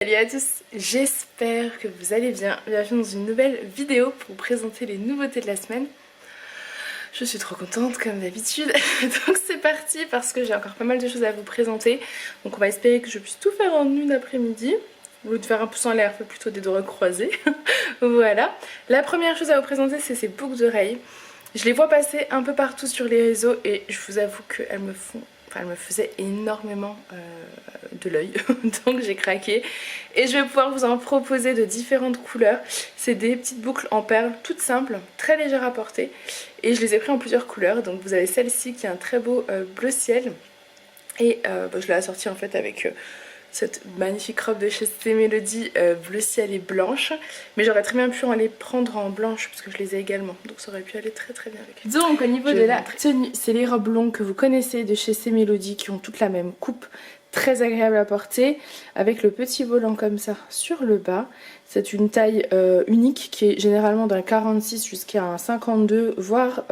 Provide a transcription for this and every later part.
Salut à tous, j'espère que vous allez bien. Bienvenue dans une nouvelle vidéo pour vous présenter les nouveautés de la semaine. Je suis trop contente comme d'habitude, donc c'est parti parce que j'ai encore pas mal de choses à vous présenter. Donc on va espérer que je puisse tout faire en une après-midi. Au lieu de faire un pouce en l'air, fais plutôt des doigts croisés. Voilà. La première chose à vous présenter, c'est ces boucles d'oreilles. Je les vois passer un peu partout sur les réseaux et je vous avoue qu'elles me font... Enfin, elle me faisait énormément de l'œil, donc j'ai craqué. Et je vais pouvoir vous en proposer de différentes couleurs. C'est des petites boucles en perles, toutes simples, très légères à porter. Et je les ai pris en plusieurs couleurs. Donc vous avez celle-ci qui est un très beau bleu ciel. Et je l'ai assortie en fait avec cette magnifique robe de chez C Melody bleu ciel et blanche. Mais j'aurais très bien pu en les prendre en blanche parce que je les ai également. Donc ça aurait pu aller très très bien avec. Donc au niveau de la tenue, c'est les robes longues que vous connaissez de chez C Melody qui ont toutes la même coupe. Très agréable à porter avec le petit volant comme ça sur le bas. C'est une taille unique qui est généralement d'un 46 jusqu'à un 52 voire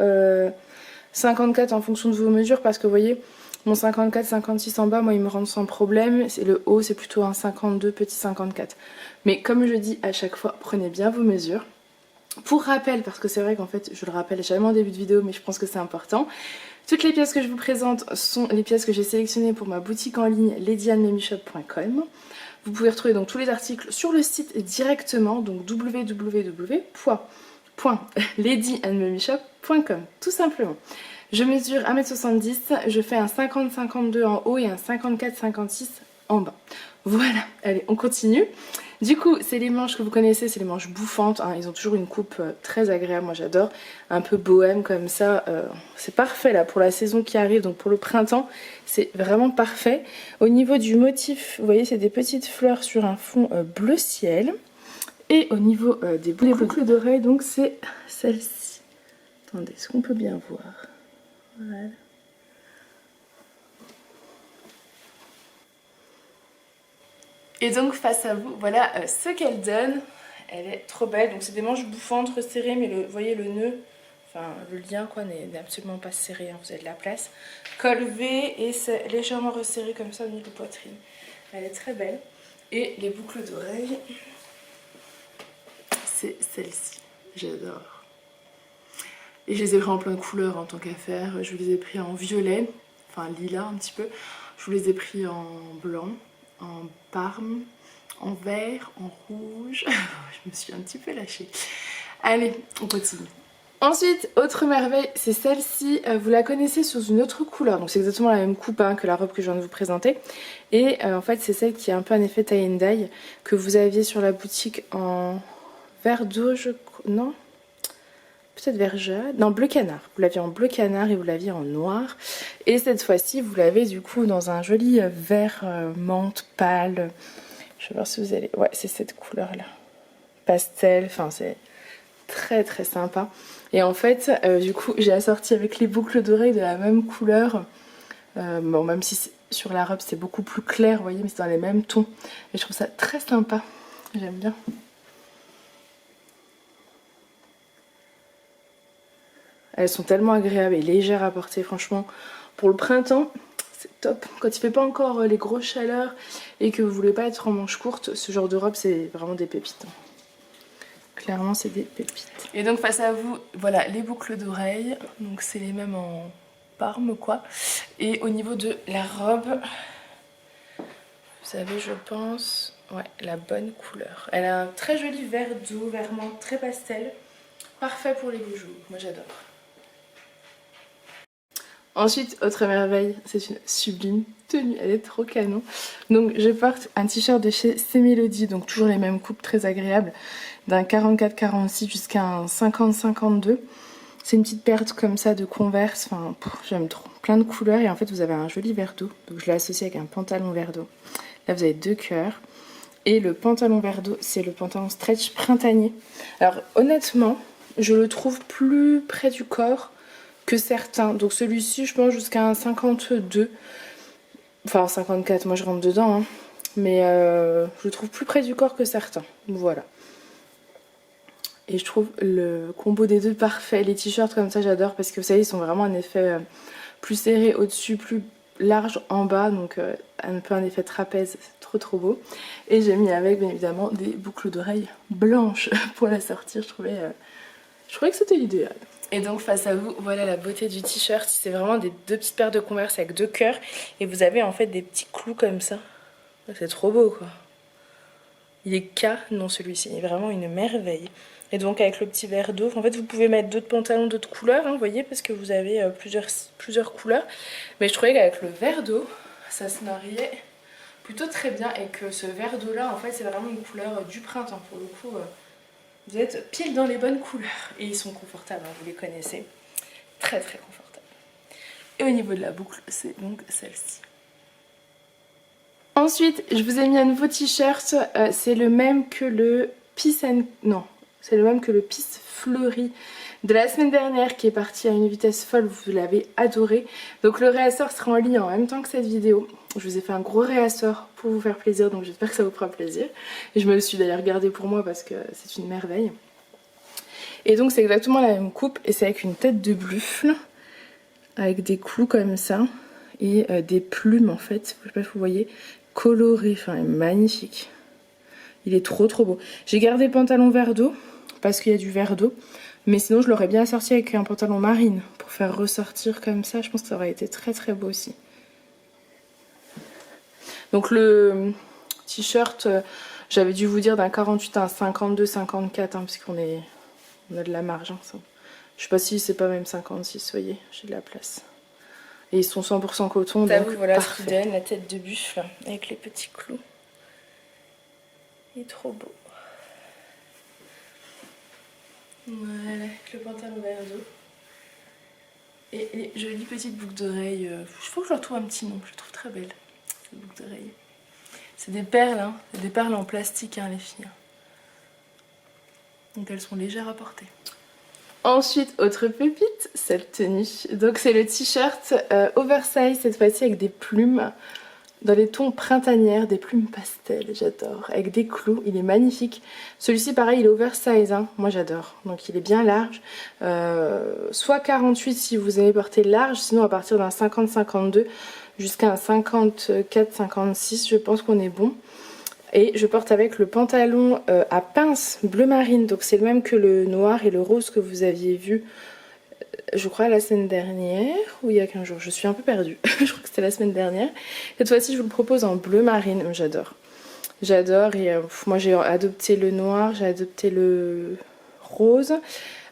54 en fonction de vos mesures parce que vous voyez mon 54-56 en bas, moi il me rentre sans problème. C'est le haut, c'est plutôt un 52, petit 54. Mais comme je dis à chaque fois, prenez bien vos mesures. Pour rappel, parce que c'est vrai qu'en fait je le rappelle jamais en début de vidéo, mais je pense que c'est important. Toutes les pièces que je vous présente sont les pièces que j'ai sélectionnées pour ma boutique en ligne ladyandmamyshop.com. Vous pouvez retrouver donc tous les articles sur le site directement, donc www.ladyandmamyshop.com tout simplement. Je mesure 1m70, je fais un 50-52 en haut et un 54-56 en bas. Voilà, allez, on continue. Du coup, c'est les manches que vous connaissez, c'est les manches bouffantes. Hein. Ils ont toujours une coupe très agréable, moi j'adore. Un peu bohème comme ça. C'est parfait là pour la saison qui arrive, donc pour le printemps, c'est vraiment parfait. Au niveau du motif, vous voyez, c'est des petites fleurs sur un fond bleu ciel. Et au niveau des boucles d'oreilles, donc c'est celle-ci. Attendez, est-ce qu'on peut bien voir ? Voilà. Et donc face à vous, voilà ce qu'elle donne. Elle est trop belle, donc c'est des manches bouffantes resserrées, mais vous voyez le nœud, enfin le lien quoi n'est absolument pas serré, hein, vous avez de la place. Col V et c'est légèrement resserré comme ça au niveau de poitrine. Elle est très belle. Et les boucles d'oreilles, c'est celle-ci, j'adore. Et je les ai pris en plein de couleurs en tant qu'affaire. Je vous les ai pris en violet, enfin lilas un petit peu. Je vous les ai pris en blanc, en parme, en vert, en rouge. Je me suis un petit peu lâchée. Allez, on continue. Ensuite, autre merveille, c'est celle-ci. Vous la connaissez sous une autre couleur. Donc c'est exactement la même coupe hein, que la robe que je viens de vous présenter. Et en fait, c'est celle qui a un peu un effet tie and dye que vous aviez sur la boutique en vert d'eau, je crois. Non ? Peut-être vert jade, non bleu canard, vous l'aviez en bleu canard et vous l'aviez en noir et cette fois-ci vous l'avez du coup dans un joli vert menthe pâle, je vais voir si vous allez, ouais c'est cette couleur là, pastel, enfin c'est très très sympa et en fait du coup j'ai assorti avec les boucles d'oreilles de la même couleur, bon même si sur la robe c'est beaucoup plus clair vous voyez mais c'est dans les mêmes tons et je trouve ça très sympa, j'aime bien. Elles sont tellement agréables et légères à porter, franchement. Pour le printemps, c'est top. Quand il fait pas encore les grosses chaleurs et que vous voulez pas être en manche courte, ce genre de robe, c'est vraiment des pépites. Clairement, c'est des pépites. Et donc face à vous, voilà les boucles d'oreilles. Donc c'est les mêmes en parme, quoi. Et au niveau de la robe, vous avez, je pense, ouais, la bonne couleur. Elle a un très joli vert d'eau, vert menthe, très pastel. Parfait pour les bijoux. Moi, j'adore. Ensuite, autre merveille, c'est une sublime tenue, elle est trop canon. Donc je porte un t-shirt de chez C Melody, donc toujours les mêmes coupes très agréables, d'un 44-46 jusqu'à un 50-52. C'est une petite paire comme ça de Converse, enfin j'aime trop, plein de couleurs et en fait vous avez un joli verre d'eau, donc je l'ai associé avec un pantalon verre d'eau. Là vous avez deux cœurs et le pantalon verre d'eau c'est le pantalon stretch printanier. Alors honnêtement, je le trouve plus près du corps que certains, donc celui-ci je pense jusqu'à un 52, enfin 54, moi je rentre dedans, hein. Mais je le trouve plus près du corps que certains, voilà. Et je trouve le combo des deux parfait, les t-shirts comme ça j'adore parce que vous savez ils sont vraiment en effet plus serrés au-dessus, plus large en bas, donc un peu un effet trapèze, c'est trop beau. Et j'ai mis avec bien évidemment des boucles d'oreilles blanches pour la sortir, je trouvais que c'était l'idéal. Et donc face à vous, voilà la beauté du t-shirt. C'est vraiment des deux petites paires de Converse avec deux cœurs. Et vous avez en fait des petits clous comme ça. C'est trop beau quoi. Il est canon celui-ci, il est vraiment une merveille. Et donc avec le petit verre d'eau, en fait vous pouvez mettre d'autres pantalons d'autres couleurs, hein, vous voyez, parce que vous avez plusieurs couleurs. Mais je trouvais qu'avec le verre d'eau, ça se mariait plutôt très bien. Et que ce verre d'eau là, en fait c'est vraiment une couleur du printemps pour le coup. Vous êtes pile dans les bonnes couleurs. Et ils sont confortables, hein, vous les connaissez. Très confortables. Et au niveau de la boucle, c'est donc celle-ci. Ensuite, je vous ai mis un nouveau t-shirt. C'est le même que le Peace Fleuri de la semaine dernière qui est parti à une vitesse folle. Vous l'avez adoré. Donc le réassort sera en ligne en même temps que cette vidéo. Je vous ai fait un gros réassort pour vous faire plaisir, donc j'espère que ça vous fera plaisir. Et je me le suis d'ailleurs gardé pour moi parce que c'est une merveille. Et donc c'est exactement la même coupe et c'est avec une tête de buffle, avec des clous comme ça et des plumes en fait, je sais pas si vous voyez, colorées, enfin magnifique. Il est trop beau. J'ai gardé le pantalon vert d'eau parce qu'il y a du vert d'eau, mais sinon je l'aurais bien assorti avec un pantalon marine pour faire ressortir comme ça. Je pense que ça aurait été très beau aussi. Donc le t-shirt, j'avais dû vous dire d'un 48 à un 52, 54, hein, parce qu'on a de la marge. Hein, ça. Je sais pas si c'est pas même 56, vous voyez, j'ai de la place. Et ils sont 100% coton, donc voilà parfait. ce qui donne la tête de buffle avec les petits clous. Il est trop beau. Voilà, avec le pantalon vert d'eau. Et les jolies petites boucles d'oreilles. Il faut que je leur trouve un petit nom, je les trouve très belles, ces boucles d'oreilles. C'est des perles, hein. C'est des perles en plastique, hein, les filles. Donc elles sont légères à porter. Ensuite, autre pépite, cette tenue. Donc c'est le t-shirt oversize, cette fois-ci avec des plumes dans les tons printanières, des plumes pastel, j'adore. Avec des clous, il est magnifique. Celui-ci pareil, il est oversize, hein. Moi j'adore. Donc il est bien large. Soit 48 si vous aimez porter large, sinon à partir d'un 50-52 jusqu'à un 54-56, je pense qu'on est bon. Et je porte avec le pantalon à pince bleu marine, donc c'est le même que le noir et le rose que vous aviez vu, je crois la semaine dernière ou il y a 15 jours, je suis un peu perdue, je crois que c'était la semaine dernière. Cette fois-ci je vous le propose en bleu marine, j'adore. J'adore et moi j'ai adopté le noir, j'ai adopté le rose.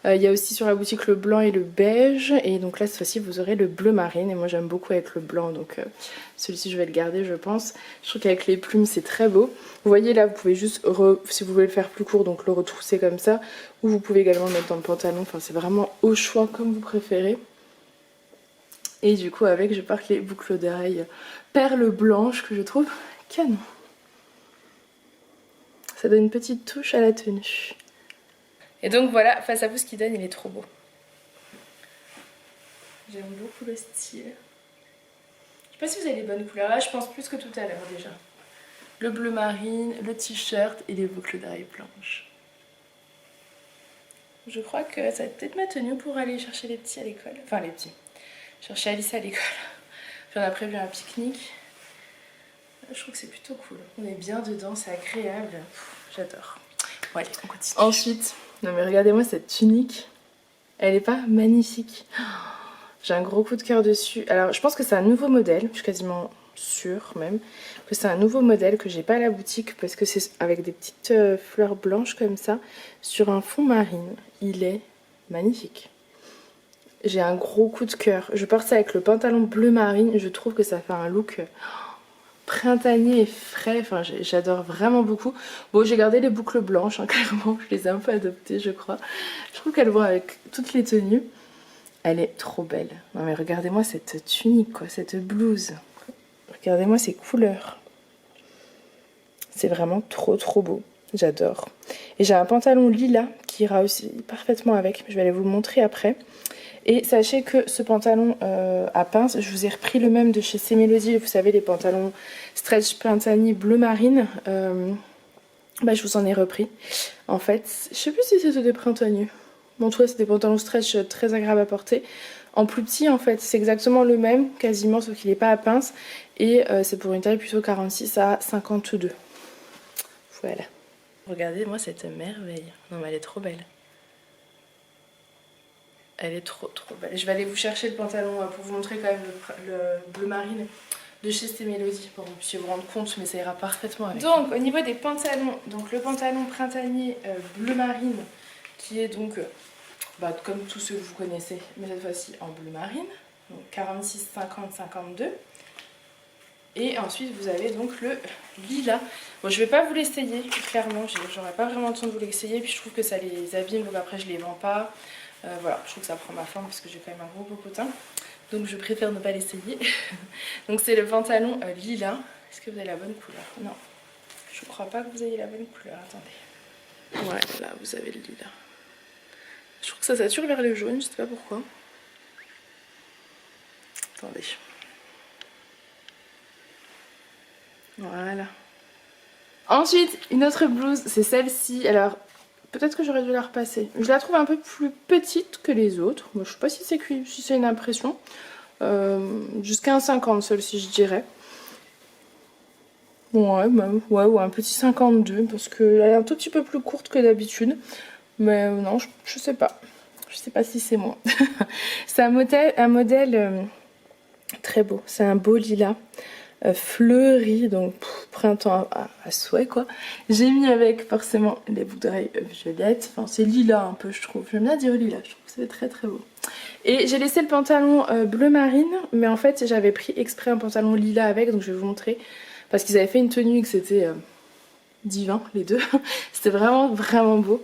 Il y a aussi sur la boutique le blanc et le beige. Et donc là cette fois-ci vous aurez le bleu marine. Et moi j'aime beaucoup avec le blanc. Donc celui-ci je vais le garder je pense. Je trouve qu'avec les plumes c'est très beau. Vous voyez là vous pouvez juste, si vous voulez le faire plus court, donc le retrousser comme ça. Ou vous pouvez également le mettre dans le pantalon. Enfin c'est vraiment au choix comme vous préférez. Et du coup avec je porte les boucles d'oreilles perles blanches que je trouve canon. Ça donne une petite touche à la tenue. Et donc voilà, face à vous, ce qu'il donne, il est trop beau. J'aime beaucoup le style. Je sais pas si vous avez les bonnes couleurs. Là, je pense plus que tout à l'heure déjà. Le bleu marine, le t-shirt et les boucles d'oreilles blanches. Je crois que ça va être peut-être ma tenue pour aller chercher les petits à l'école. Enfin, les petits. Chercher Alice à l'école. Puis on a prévu un pique-nique. Je trouve que c'est plutôt cool. On est bien dedans, c'est agréable. J'adore. Bon, allez, on continue. Ensuite, non mais regardez-moi cette tunique. Elle est pas magnifique? J'ai un gros coup de cœur dessus. Alors je pense que c'est un nouveau modèle. Je suis quasiment sûre même que c'est un nouveau modèle que j'ai pas à la boutique. Parce que c'est avec des petites fleurs blanches comme ça. Sur un fond marine. Il est magnifique. J'ai un gros coup de cœur. Je porte ça avec le pantalon bleu marine. Je trouve que ça fait un look printanier et frais, enfin j'adore vraiment beaucoup. Bon j'ai gardé les boucles blanches, hein, clairement, je les ai un peu adoptées je crois. Je trouve qu'elles vont avec toutes les tenues. Elle est trop belle. Non mais regardez-moi cette tunique quoi, cette blouse. Regardez-moi ces couleurs. C'est vraiment trop beau, j'adore. Et j'ai un pantalon lilas qui ira aussi parfaitement avec, je vais aller vous le montrer après. Et sachez que ce pantalon à pince, je vous ai repris le même de chez C Mélodie, vous savez les pantalons stretch printanier bleu marine, je vous en ai repris. En fait, je sais plus si c'est de printanier, Bon, en tout cas, c'est des pantalons stretch très agréables à porter. En plus petit, en fait, c'est exactement le même, quasiment, sauf qu'il n'est pas à pince. Et c'est pour une taille plutôt 46 à 52. Voilà. Regardez-moi cette merveille. Non, mais elle est trop belle. Elle est trop belle. Je vais aller vous chercher le pantalon pour vous montrer quand même le bleu marine de chez Sté Mélodie pour que vous puissiez vous rendre compte, mais ça ira parfaitement avec. Donc, au niveau des pantalons, donc le pantalon printanier bleu marine qui est donc comme tous ceux que vous connaissez, mais cette fois-ci en bleu marine, donc 46, 50, 52. Et ensuite vous avez donc le lilas. Bon, je vais pas vous l'essayer, clairement, j'aurais pas vraiment le temps de vous l'essayer, puis je trouve que ça les abîme, donc après je les vends pas. Voilà, je trouve que ça prend ma forme parce que j'ai quand même un gros popotin, donc je préfère ne pas l'essayer. Donc c'est le pantalon lilas. Est-ce que vous avez la bonne couleur? Non, je crois pas que vous ayez la bonne couleur, attendez. Ouais, là vous avez le lilas. Je trouve que ça sature vers le jaune, je sais pas pourquoi. Attendez. Voilà. Ensuite, une autre blouse, c'est celle-ci. Alors, peut-être que j'aurais dû la repasser. Je la trouve un peu plus petite que les autres. Moi, je sais pas si c'est si c'est une impression. Jusqu'à un 50, celle-ci, je dirais. Ouais, même, ouais, un petit 52, parce qu'elle est un tout petit peu plus courte que d'habitude. Mais non, je sais pas. Je sais pas si c'est moi. C'est un modèle très beau. C'est un beau lilas. Fleuri, donc printemps à souhait quoi. J'ai mis avec forcément les boucles d'oreilles violettes, enfin c'est lilas un peu je trouve, j'aime bien dire lilas, je trouve que c'est très beau. Et j'ai laissé le pantalon bleu marine, mais en fait j'avais pris exprès un pantalon lilas avec, donc je vais vous montrer, parce qu'ils avaient fait une tenue que c'était divin les deux, c'était vraiment beau.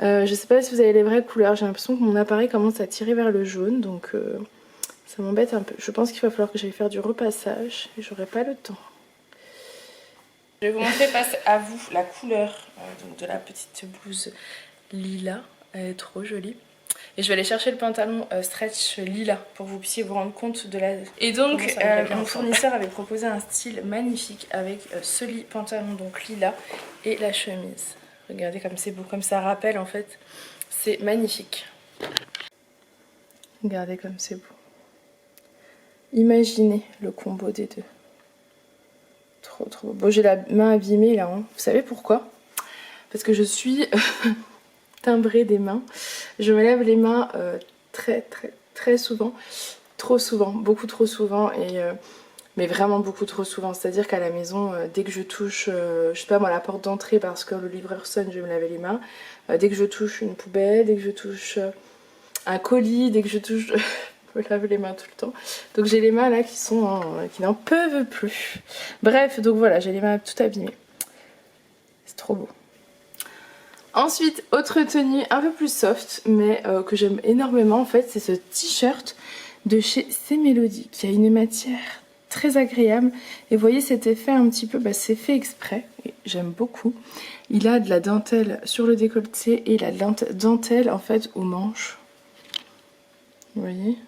Je sais pas si vous avez les vraies couleurs, j'ai l'impression que mon appareil commence à tirer vers le jaune, donc... ça m'embête un peu. Je pense qu'il va falloir que j'aille faire du repassage et j'aurai pas le temps. Je vais vous montrer à vous la couleur donc de la petite blouse lilas. Elle est trop jolie. Et je vais aller chercher le pantalon stretch lilas pour que vous puissiez vous rendre compte de la... Et donc mon fournisseur avait proposé un style magnifique avec ce pantalon donc lilas et la chemise. Regardez comme c'est beau, comme ça rappelle en fait. C'est magnifique. Regardez comme c'est beau. Imaginez le combo des deux. Trop beau. Bon, j'ai la main abîmée là. Hein. Vous savez pourquoi? Parce que je suis timbrée des mains. Je me lève les mains très souvent. Trop souvent. Beaucoup trop souvent. Mais vraiment beaucoup trop souvent. C'est-à-dire qu'à la maison, dès que je touche, je sais pas moi, la porte d'entrée parce que le livreur sonne, je vais me laver les mains. Dès que je touche une poubelle, dès que je touche un colis, dès que je touche... Je me lave les mains tout le temps. Donc j'ai les mains là qui n'en peuvent plus. Bref, donc voilà, j'ai les mains tout abîmées. C'est trop beau. Ensuite, autre tenue un peu plus soft, mais que j'aime énormément en fait, c'est ce t-shirt de chez Sté Mélodie qui a une matière très agréable. Et vous voyez cet effet un petit peu, c'est fait exprès. J'aime beaucoup. Il a de la dentelle sur le décolleté et la dentelle en fait aux manches. Vous voyez ?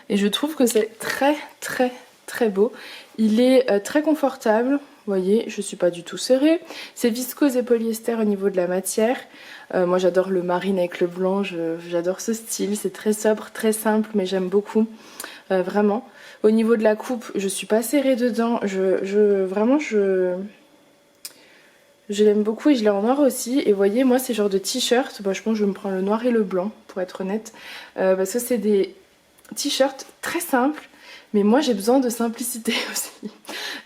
Et je trouve que c'est très beau. Il est très confortable. Vous voyez, je suis pas du tout serrée. C'est viscose et polyester au niveau de la matière. Moi j'adore le marine avec le blanc. J'adore ce style. C'est très sobre, très simple, mais j'aime beaucoup. Vraiment. Au niveau de la coupe, je suis pas serrée dedans. Vraiment, je l'aime beaucoup et je l'ai en noir aussi. Et vous voyez, moi ces genres de t-shirt, je pense que je vais me prendre le noir et le blanc pour être honnête. Parce que c'est des t-shirt très simple, mais moi j'ai besoin de simplicité aussi,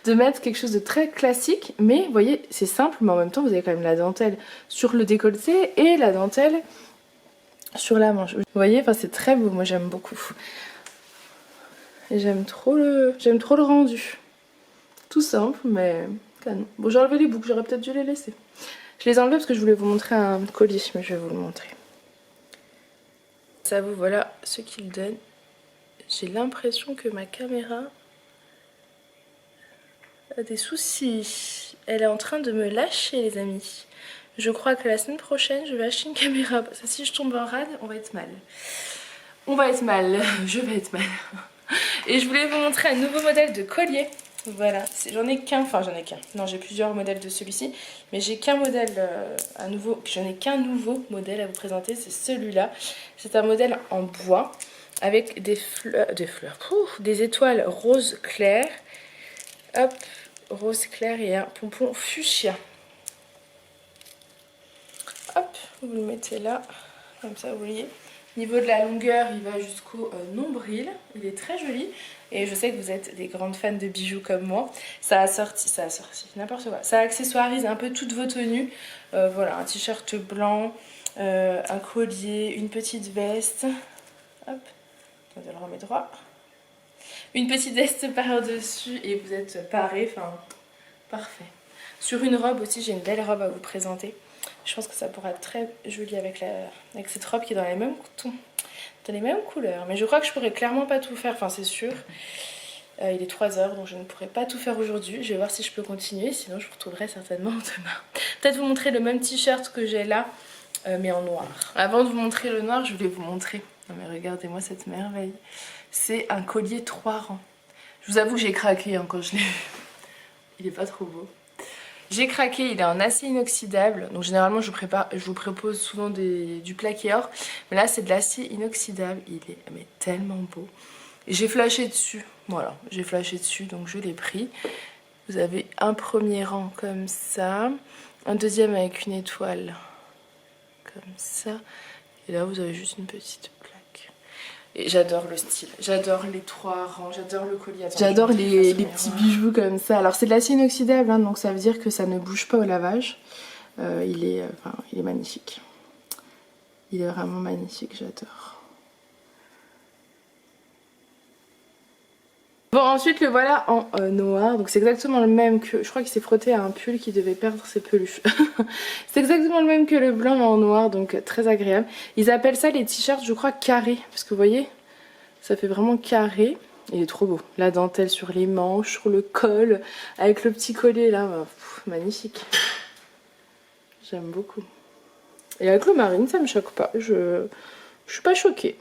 de mettre quelque chose de très classique, mais vous voyez c'est simple, mais en même temps vous avez quand même la dentelle sur le décolleté et la dentelle sur la manche. Vous voyez, enfin c'est très beau, moi j'aime beaucoup. Et j'aime trop le rendu. Tout simple, mais canon. Bon, j'ai enlevé les boucles, j'aurais peut-être dû les laisser. Je les ai enlevées parce que je voulais vous montrer un colis, mais je vais vous le montrer. Ça vous voilà ce qu'il donne. J'ai l'impression que ma caméra a des soucis. Elle est en train de me lâcher les amis. Je crois que la semaine prochaine je vais acheter une caméra. Parce que si je tombe en rade, on va être mal. On va être mal. Je vais être mal. Et je voulais vous montrer un nouveau modèle de collier Voilà, j'en ai qu'un, non j'ai plusieurs modèles de celui-ci, mais j'ai qu'un modèle j'en ai qu'un nouveau modèle à vous présenter, c'est celui-là. C'est un modèle en bois avec des étoiles rose clair, hop, rose clair et un pompon fuchsia. Hop, vous le mettez là, comme ça vous voyez. Niveau de la longueur, il va jusqu'au nombril, il est très joli. Et je sais que vous êtes des grandes fans de bijoux comme moi. Ça a sorti, n'importe quoi. Ça accessoirise un peu toutes vos tenues. Voilà, un t-shirt blanc, un collier, une petite veste. Hop, attendez, je le remets droit. Une petite veste par-dessus et vous êtes paré, enfin, parfait. Sur une robe aussi, j'ai une belle robe à vous présenter. Je pense que ça pourra être très joli avec cette robe qui est dans les mêmes tons, dans les mêmes couleurs. Mais je crois que je pourrais clairement pas tout faire, enfin c'est sûr. Il est 3 h donc je ne pourrai pas tout faire aujourd'hui. Je vais voir si je peux continuer, sinon je vous retrouverai certainement demain. Peut-être vous montrer le même t-shirt que j'ai là, mais en noir. Avant de vous montrer le noir, je voulais vous montrer. Non mais regardez-moi cette merveille. C'est un collier 3 rangs. Je vous avoue que j'ai craqué hein, quand je l'ai vu. Il est pas trop beau. J'ai craqué, il est en acier inoxydable. Donc généralement je vous propose souvent du plaqué or. Mais là c'est de l'acier inoxydable. Il est mais tellement beau. J'ai flashé dessus. Voilà, j'ai flashé dessus donc je l'ai pris. Vous avez un premier rang comme ça. Un deuxième avec une étoile comme ça. Et là vous avez juste une petite plaque. Et j'adore le style, j'adore les 3 rangs, j'adore le collier. J'adore les petits bijoux comme ça. Alors c'est de l'acier inoxydable, hein, donc ça veut dire que ça ne bouge pas au lavage. Il est magnifique. Il est vraiment magnifique, j'adore. Bon ensuite le voilà en noir, donc c'est exactement le même que... Je crois qu'il s'est frotté à un pull qui devait perdre ses peluches. C'est exactement le même que le blanc mais en noir, donc très agréable. Ils appellent ça les t-shirts je crois carrés, parce que vous voyez, ça fait vraiment carré. Il est trop beau, la dentelle sur les manches, sur le col, avec le petit collier là, magnifique. J'aime beaucoup. Et avec le marine ça me choque pas, je suis pas choquée.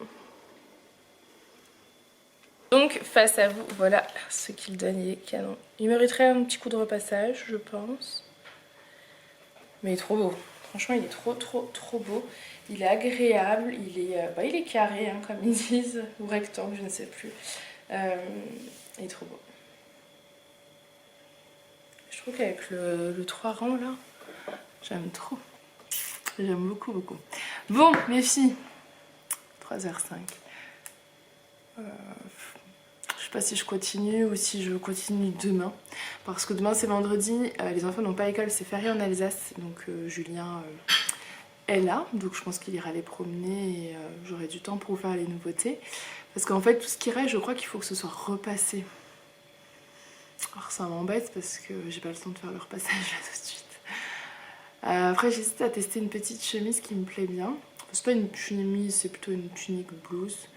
Donc face à vous, voilà ce qu'il donne, il est canon. Il mériterait un petit coup de repassage, je pense. Mais il est trop beau. Franchement, il est trop beau. Il est agréable, il est carré, hein, comme ils disent, ou rectangle, je ne sais plus. Il est trop beau. Je trouve qu'avec le 3 rangs là, j'aime trop. J'aime beaucoup. Bon, mes filles, 3h05. Je sais pas si je continue ou si je continue demain. Parce que demain c'est vendredi, les enfants n'ont pas école, c'est férié en Alsace. Donc Julien est là, donc je pense qu'il ira les promener et j'aurai du temps pour faire les nouveautés. Parce qu'en fait tout ce qui reste, je crois qu'il faut que ce soit repassé. Alors ça m'embête parce que j'ai pas le temps de faire le repassage là tout de suite. Après j'hésite à tester une petite chemise qui me plaît bien. C'est pas une chemise, c'est plutôt une tunique blouse.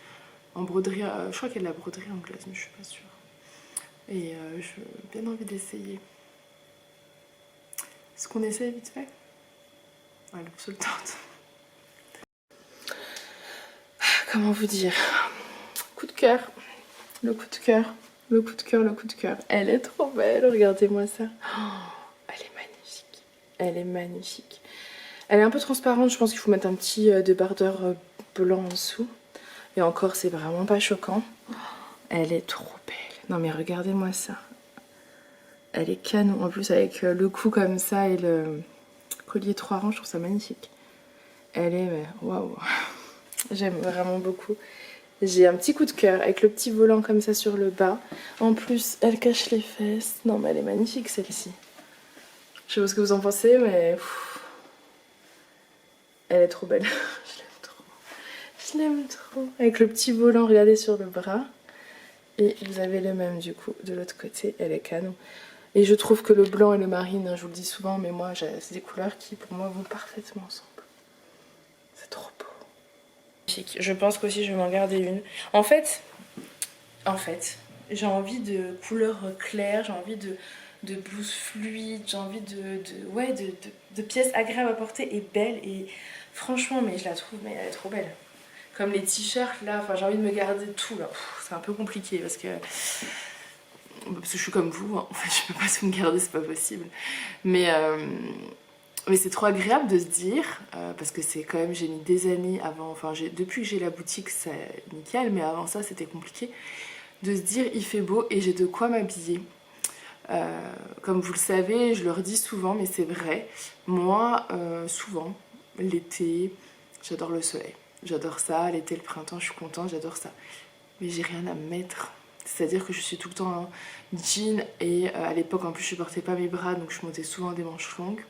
En broderie, je crois qu'il y a de la broderie anglaise, mais je suis pas sûre. Et j'ai bien envie d'essayer. Est-ce qu'on essaie vite fait? Allez, on se le tente. Comment vous dire? Coup de cœur. Le coup de cœur. Le coup de cœur, le coup de cœur. Elle est trop belle, regardez-moi ça. Oh, elle est magnifique. Elle est magnifique. Elle est un peu transparente, je pense qu'il faut mettre un petit débardeur blanc en dessous. Et encore, c'est vraiment pas choquant. Elle est trop belle. Non mais regardez-moi ça. Elle est canon. En plus avec le cou comme ça et le collier 3 rangs, je trouve ça magnifique. Elle est... waouh. J'aime vraiment beaucoup. J'ai un petit coup de cœur avec le petit volant comme ça sur le bas. En plus, elle cache les fesses. Non mais elle est magnifique celle-ci. Je sais pas ce que vous en pensez mais... Elle est trop belle. Je l'aime trop. Avec le petit volant, regardez, sur le bras. Et vous avez le même du coup de l'autre côté. Elle est canon. Et je trouve que le blanc et le marine, hein, je vous le dis souvent, mais moi c'est des couleurs qui pour moi vont parfaitement ensemble. C'est trop beau. Je pense qu'aussi je vais m'en garder une. En fait, j'ai envie de couleurs claires, j'ai envie de blouses fluides, j'ai envie de pièces agréables à porter et belles. Et franchement, mais je la trouve, mais elle est trop belle. Comme les t-shirts là, enfin j'ai envie de me garder tout là. C'est un peu compliqué parce que parce que je suis comme vous, hein. En fait je peux pas tout me garder, c'est pas possible. Mais c'est trop agréable de se dire, parce que c'est quand même, j'ai mis des années avant, enfin depuis que j'ai la boutique c'est nickel, mais avant ça c'était compliqué, de se dire il fait beau et j'ai de quoi m'habiller. Comme vous le savez, je le redis souvent, mais c'est vrai, moi souvent, l'été, j'adore le soleil. J'adore ça, l'été, le printemps, je suis contente, j'adore ça. Mais j'ai rien à mettre. C'est-à-dire que je suis tout le temps en jean et à l'époque en plus je portais pas mes bras donc je montais souvent des manches longues.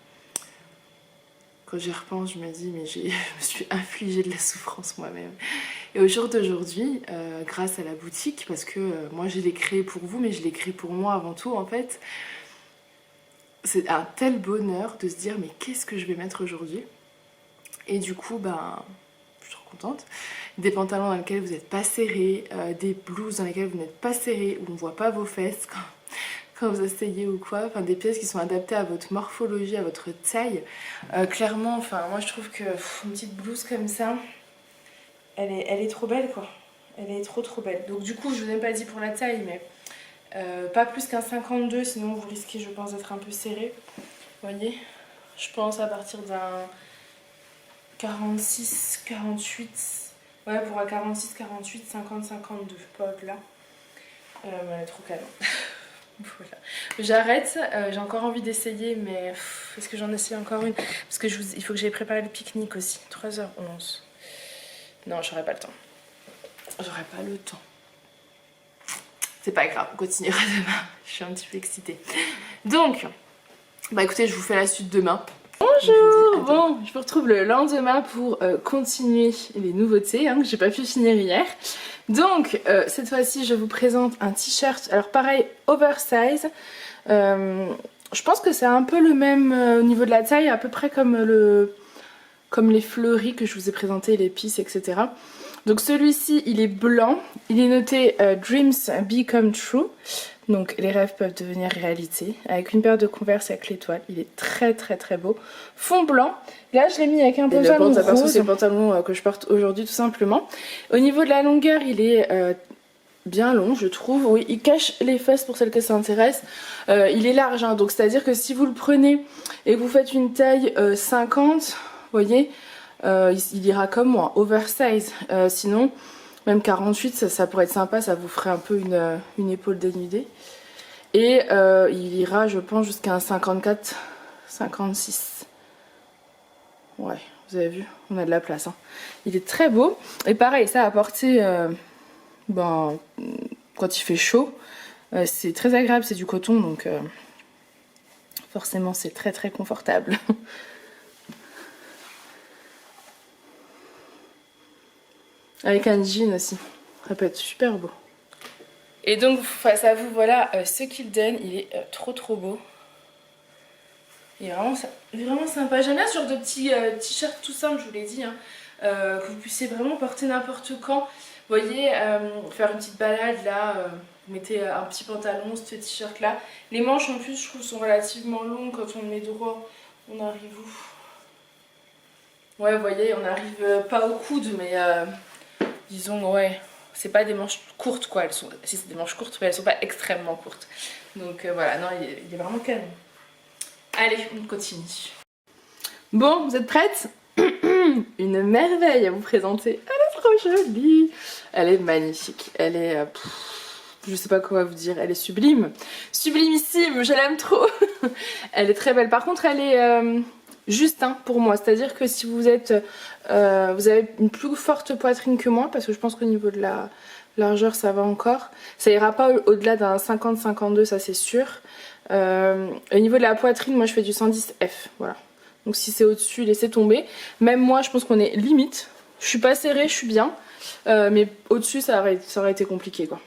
Quand j'y repense, je me dis mais je me suis infligé de la souffrance moi-même. Et au jour d'aujourd'hui, grâce à la boutique, parce que moi je l'ai créée pour vous, mais je l'ai créée pour moi avant tout en fait, c'est un tel bonheur de se dire mais qu'est-ce que je vais mettre aujourd'hui? Et du coup, ben, je suis trop contente. Des pantalons dans lesquels vous n'êtes pas serrés, des blouses dans lesquelles vous n'êtes pas serrés, où on ne voit pas vos fesses quand vous asseyez ou quoi. Enfin, des pièces qui sont adaptées à votre morphologie, à votre taille. Clairement, enfin, moi je trouve que une petite blouse comme ça, elle est trop belle quoi. Elle est trop belle. Donc du coup, je vous ai pas dit pour la taille, mais pas plus qu'un 52, sinon vous risquez, je pense, d'être un peu serré. Vous voyez, je pense à partir d'un 46, 48, ouais, pour un 46, 48, 50, 52, pas au-delà. Elle est trop calme. Voilà. J'arrête, j'ai encore envie d'essayer, mais est-ce que j'en essaye encore une? Parce que il faut que j'aille préparer le pique-nique aussi, 3h11. Non, j'aurai pas le temps. J'aurai pas le temps. C'est pas grave, on continuera demain. Je suis un petit peu excitée. Donc, bah écoutez, je vous fais la suite demain. Bonjour! Bon, je vous retrouve le lendemain pour continuer les nouveautés que j'ai pas pu finir hier. Donc, cette fois-ci, je vous présente un t-shirt, alors pareil, oversize. Je pense que c'est un peu le même au niveau de la taille, à peu près comme les fleuris que je vous ai présentés, les pisses, etc. Donc celui-ci, il est blanc, il est noté Dreams Become True. Donc les rêves peuvent devenir réalité, avec une paire de Converse avec l'étoile. Il est très beau. Fond blanc. Là je l'ai mis avec un pantalon rose. C'est le pantalon que je porte aujourd'hui tout simplement. Au niveau de la longueur, il est bien long je trouve. Oui, il cache les fesses pour celles que ça intéresse. Il est large, hein, donc c'est à dire que si vous le prenez et que vous faites une taille 50, vous voyez, il ira comme moi, oversize. Sinon même 48 ça pourrait être sympa, ça vous ferait un peu une épaule dénudée. Et il ira je pense jusqu'à un 54, 56. Ouais, vous avez vu, on a de la place, hein. Il est très beau. Et pareil, ça à porter quand il fait chaud. C'est très agréable, c'est du coton, donc forcément c'est très confortable. Avec un jean aussi, ça peut être super beau. Et donc face à vous, voilà ce qu'il donne, il est trop beau. Il est vraiment sympa. J'aime bien ce genre de petits t-shirts tout simples, je vous l'ai dit, hein, que vous puissiez vraiment porter n'importe quand. Vous voyez, faire une petite balade là, vous mettez un petit pantalon, ce t-shirt là. Les manches en plus je trouve sont relativement longues quand on le met droit. On arrive où? Ouais, vous voyez, on arrive pas au coude, mais disons, ouais, c'est pas des manches courtes quoi. Si c'est des manches courtes, mais elles sont pas extrêmement courtes. Donc voilà, non, il est vraiment calme. Allez, on continue. Bon, vous êtes prêtes? Une merveille à vous présenter. Elle est trop jolie. Elle est magnifique. Elle est... je sais pas quoi vous dire. Elle est sublime. Sublimissime, je l'aime trop. Elle est très belle. Par contre, elle est juste pour moi. C'est-à-dire que si vous êtes... vous avez une plus forte poitrine que moi, parce que je pense qu'au niveau de la largeur, ça va encore. Ça ira pas au-delà d'un 50-52, ça c'est sûr. Au niveau de la poitrine, moi je fais du 110F, voilà. Donc si c'est au-dessus, laissez tomber. Même moi, je pense qu'on est limite. Je suis pas serrée, je suis bien. Mais au-dessus, ça aurait été compliqué, quoi.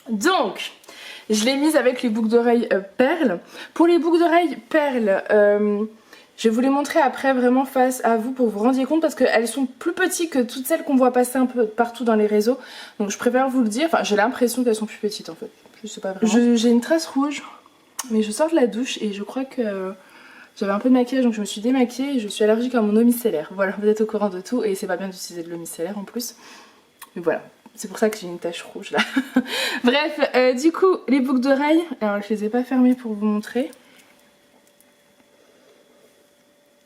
Donc, je l'ai mise avec les boucles d'oreilles perles. Pour les boucles d'oreilles perles, je vais vous les montrer après vraiment face à vous pour vous rendiez compte, parce qu'elles sont plus petites que toutes celles qu'on voit passer un peu partout dans les réseaux. Donc je préfère vous le dire. Enfin, j'ai l'impression qu'elles sont plus petites en fait. Je sais pas vraiment. J'ai une trace rouge. Mais je sors de la douche et je crois que j'avais un peu de maquillage, donc je me suis démaquillée et je suis allergique à mon eau micellaire. Voilà, vous êtes au courant de tout et c'est pas bien d'utiliser de l'eau micellaire en plus. Mais voilà, C'est pour ça que j'ai une tache rouge là. Bref, du coup, les boucles d'oreilles, alors je les ai pas fermées pour vous montrer.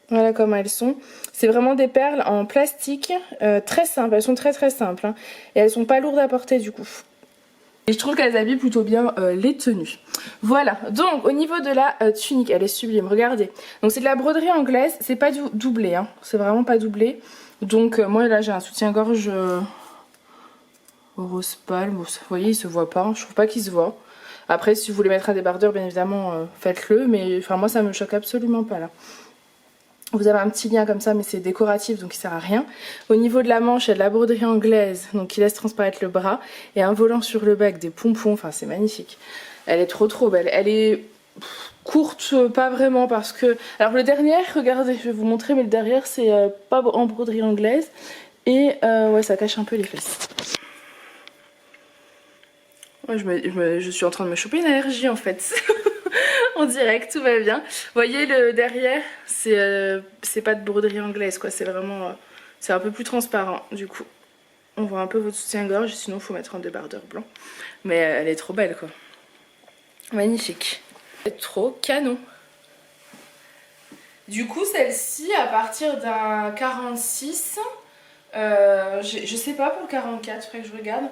Voilà comment elles sont. C'est vraiment des perles en plastique, très simples, elles sont très simples. Hein. Et elles sont pas lourdes à porter du coup. Et je trouve qu'elles habillent plutôt bien les tenues. Voilà, donc au niveau de la tunique, elle est sublime, regardez. Donc c'est de la broderie anglaise, c'est pas doublé, hein. C'est vraiment pas doublé. Donc moi là j'ai un soutien-gorge rose pâle, bon, vous voyez il se voit pas, je trouve pas qu'il se voit. Après si vous voulez mettre un débardeur bien évidemment faites-le, mais enfin moi ça me choque absolument pas là. Vous avez un petit lien comme ça mais c'est décoratif donc il sert à rien. Au niveau de la manche il y a de la broderie anglaise donc qui laisse transparaître le bras et un volant sur le bas avec des pompons, enfin c'est magnifique. Elle est trop belle, elle est courte pas vraiment parce que... Alors le derrière, regardez je vais vous montrer mais le derrière c'est pas en broderie anglaise et ouais ça cache un peu les fesses. Ouais, je suis en train de me choper une allergie en fait. En direct, tout va bien. Vous voyez le derrière, c'est pas de broderie anglaise quoi, c'est vraiment... c'est un peu plus transparent du coup. On voit un peu votre soutien-gorge, sinon il faut mettre un débardeur blanc. Mais elle est trop belle quoi. Magnifique. Elle est trop canon. Du coup celle-ci à partir d'un 46, je sais pas pour le 44, faudrait que je regarde.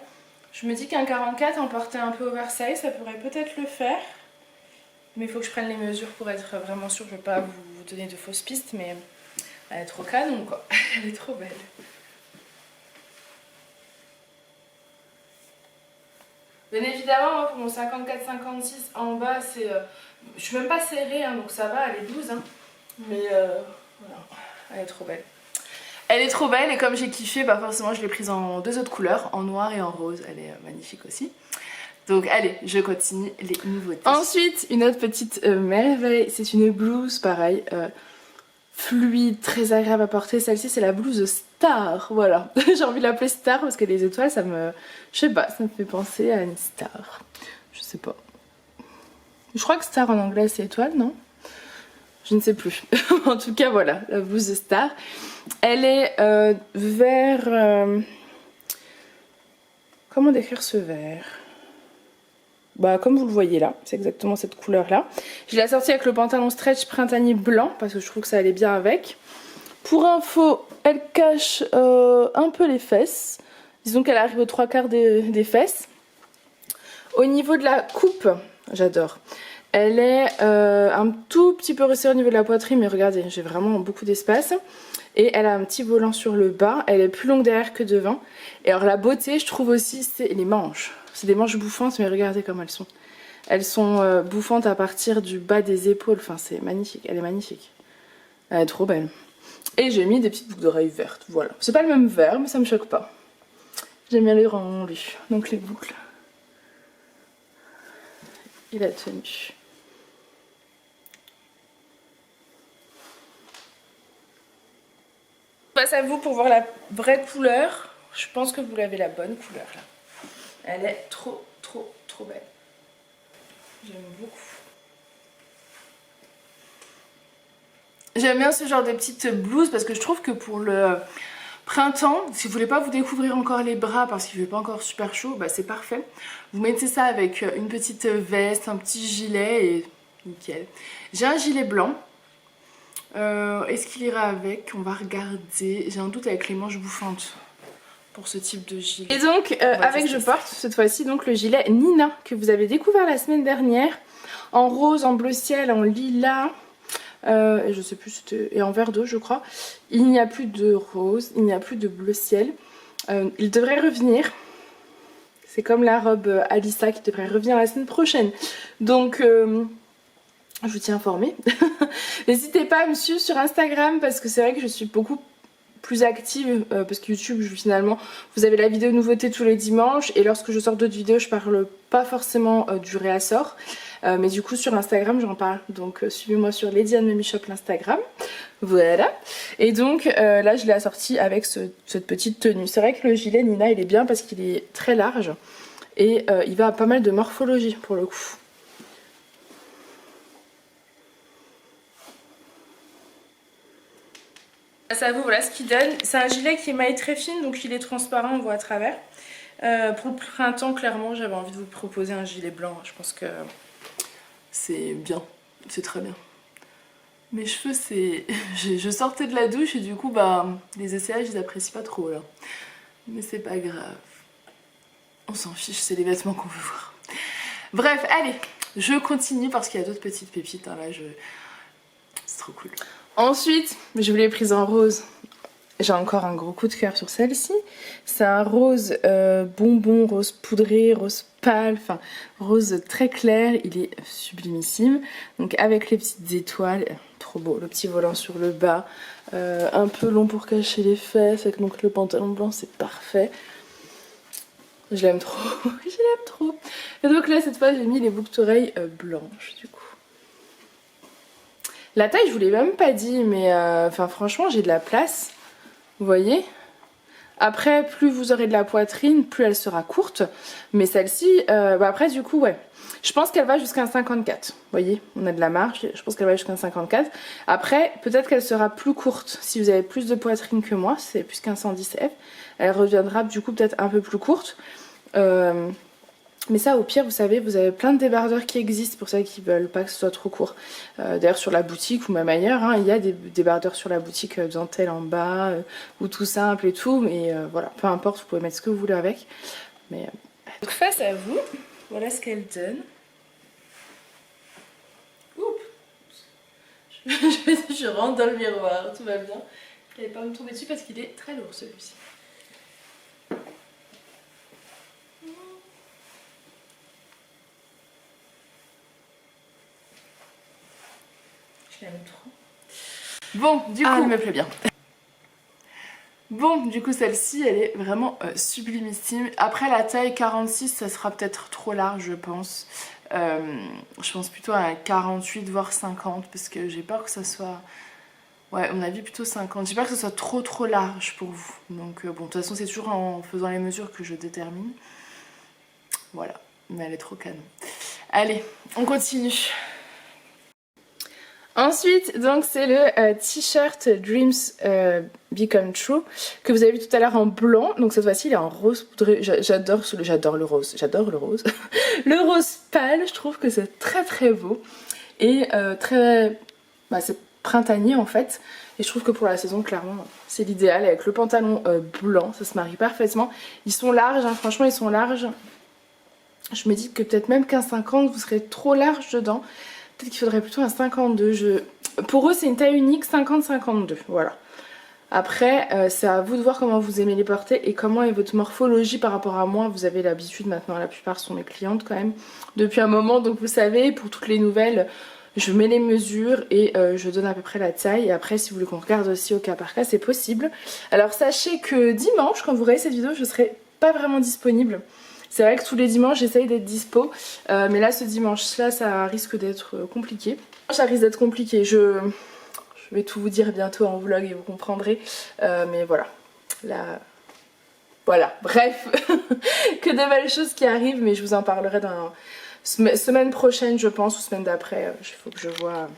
Je me dis qu'un 44 en portée un peu oversize ça pourrait peut-être le faire. Mais il faut que je prenne les mesures pour être vraiment sûre, je ne vais pas vous donner de fausses pistes, mais elle est trop canon quoi, elle est trop belle. Bien évidemment, moi, pour mon 54-56 en bas, c'est, je suis même pas serrée, hein, donc ça va, elle est 12. Hein. Mais voilà, elle est trop belle. Elle est trop belle et comme j'ai kiffé, bah forcément je l'ai prise en deux autres couleurs, en noir et en rose, elle est magnifique aussi. Donc allez, je continue les nouveautés. Ensuite, une autre petite merveille, c'est une blouse pareil, fluide, très agréable à porter. Celle-ci c'est la blouse Star, voilà. J'ai envie de l'appeler Star parce que les étoiles ça me... je sais pas, ça me fait penser à une star. Je sais pas. Je crois que Star en anglais c'est étoile, non? Je ne sais plus. En tout cas voilà, la blouse Star. Elle est vert... Comment décrire ce vert? Bah comme vous le voyez là, c'est exactement cette couleur là. Je l'ai assortie avec le pantalon stretch printanier blanc parce que je trouve que ça allait bien avec. Pour info, elle cache un peu les fesses. Disons qu'elle arrive aux 3/4 des fesses. Au niveau de la coupe, j'adore. Elle est un tout petit peu resserrée au niveau de la poitrine, mais regardez, j'ai vraiment beaucoup d'espace. Et elle a un petit volant sur le bas, elle est plus longue derrière que devant. Et alors la beauté, je trouve aussi, c'est les manches. C'est des manches bouffantes, mais regardez comme elles sont. Elles sont bouffantes à partir du bas des épaules, enfin c'est magnifique, elle est magnifique. Elle est trop belle. Et j'ai mis des petites boucles d'oreilles vertes, voilà. C'est pas le même vert, mais ça me choque pas. J'aime bien les rendus, donc les boucles. Et la tenue. Je passe à vous pour voir la vraie couleur. Je pense que vous l'avez la bonne couleur là. Elle est trop belle. J'aime beaucoup. J'aime bien ce genre de petites blouses parce que je trouve que pour le printemps, si vous voulez pas vous découvrir encore les bras parce qu'il fait pas encore super chaud, bah c'est parfait. Vous mettez ça avec une petite veste, un petit gilet et nickel. J'ai un gilet blanc. Est-ce qu'il ira avec? On va regarder. J'ai un doute avec les manches bouffantes pour ce type de gilet. Et donc avec je porte cette fois-ci donc le gilet Nina que vous avez découvert la semaine dernière en rose, en bleu ciel, en lilas et je sais plus c'était et en vert d'eau je crois. Il n'y a plus de rose, il n'y a plus de bleu ciel. Il devrait revenir. C'est comme la robe Alissa qui devrait revenir la semaine prochaine. Donc je vous tiens informée. N'hésitez pas à me suivre sur Instagram parce que c'est vrai que je suis beaucoup plus active parce que YouTube finalement vous avez la vidéo nouveauté tous les dimanches et lorsque je sors d'autres vidéos je parle pas forcément du réassort mais du coup sur Instagram j'en parle donc suivez-moi sur Lady and Mimi Shop l'Instagram, voilà. Et donc là je l'ai assorti avec cette petite tenue. C'est vrai que le gilet Nina il est bien parce qu'il est très large et il va à pas mal de morphologie pour le coup. Ça vous voilà ce qu'il donne. C'est un gilet qui est maille très fine donc il est transparent, on voit à travers. Pour le printemps, clairement, j'avais envie de vous proposer un gilet blanc. Je pense que c'est bien, c'est très bien. Mes cheveux, c'est... je sortais de la douche et du coup, bah, les essayages, ils apprécient pas trop, là. Mais c'est pas grave. On s'en fiche, c'est les vêtements qu'on veut voir. Bref, allez, je continue parce qu'il y a d'autres petites pépites, hein, là, c'est trop cool. Ensuite, je vous l'ai prise en rose. J'ai encore un gros coup de cœur sur celle-ci. C'est un rose bonbon, rose poudré, rose pâle, enfin rose très clair. Il est sublimissime. Donc avec les petites étoiles, trop beau. Le petit volant sur le bas, un peu long pour cacher les fesses. Avec donc le pantalon blanc, c'est parfait. Je l'aime trop, je l'aime trop. Et donc là, cette fois, j'ai mis les boucles d'oreilles blanches du coup. La taille, je vous l'ai même pas dit, mais enfin franchement, j'ai de la place. Vous voyez? Après, plus vous aurez de la poitrine, plus elle sera courte. Mais celle-ci, bah après du coup, ouais. Je pense qu'elle va jusqu'à un 54. Vous voyez? On a de la marge. Je pense qu'elle va jusqu'à un 54. Après, peut-être qu'elle sera plus courte. Si vous avez plus de poitrine que moi, c'est plus qu'un 110F. Elle reviendra du coup peut-être un peu plus courte. Mais ça, au pire, vous savez, vous avez plein de débardeurs qui existent pour ceux qui veulent pas que ce soit trop court. D'ailleurs, sur la boutique ou même ailleurs, hein, il y a des débardeurs sur la boutique dentelle en bas ou tout simple et tout. Mais voilà, peu importe, vous pouvez mettre ce que vous voulez avec. Mais donc, face à vous, voilà ce qu'elle donne. Oups. Je rentre dans le miroir, tout va bien. Je n'allais pas me tomber dessus parce qu'il est très lourd celui-ci. Je l'aime trop. Bon, du coup, elle me plaît bien. Bon, du coup, celle-ci, elle est vraiment sublimissime. Après, la taille 46, ça sera peut-être trop large, je pense. Je pense plutôt à 48, voire 50, parce que j'ai peur que ça soit... Ouais, à mon avis, plutôt 50. J'ai peur que ça soit trop large pour vous. Donc, bon, de toute façon, c'est toujours en faisant les mesures que je détermine. Voilà, mais elle est trop canon. Allez, on continue. Ensuite, donc c'est le t-shirt Dreams Become True que vous avez vu tout à l'heure en blanc. Donc cette fois-ci, il est en rose poudré. J'adore le rose. J'adore le rose. Le rose pâle, je trouve que c'est très beau et très, bah, c'est printanier en fait. Et je trouve que pour la saison, clairement, c'est l'idéal avec le pantalon blanc. Ça se marie parfaitement. Ils sont larges, hein, franchement, ils sont larges. Je me dis que peut-être même qu'un 50, vous serez trop large dedans. Peut-être qu'il faudrait plutôt un 52. Pour eux, c'est une taille unique, 50-52. Voilà. Après, c'est à vous de voir comment vous aimez les porter et comment est votre morphologie par rapport à moi. Vous avez l'habitude maintenant, la plupart sont mes clientes quand même depuis un moment. Donc vous savez, pour toutes les nouvelles, je mets les mesures et je donne à peu près la taille. Et après, si vous voulez qu'on regarde aussi au cas par cas, c'est possible. Alors sachez que dimanche, quand vous regardez cette vidéo, je ne serai pas vraiment disponible. C'est vrai que tous les dimanches j'essaye d'être dispo, mais là ce dimanche-là ça risque d'être compliqué. Ça risque d'être compliqué, je vais tout vous dire bientôt en vlog et vous comprendrez, mais voilà, là... Voilà, bref, que de belles choses qui arrivent, mais je vous en parlerai dans semaine prochaine je pense, ou semaine d'après, il faut que je vois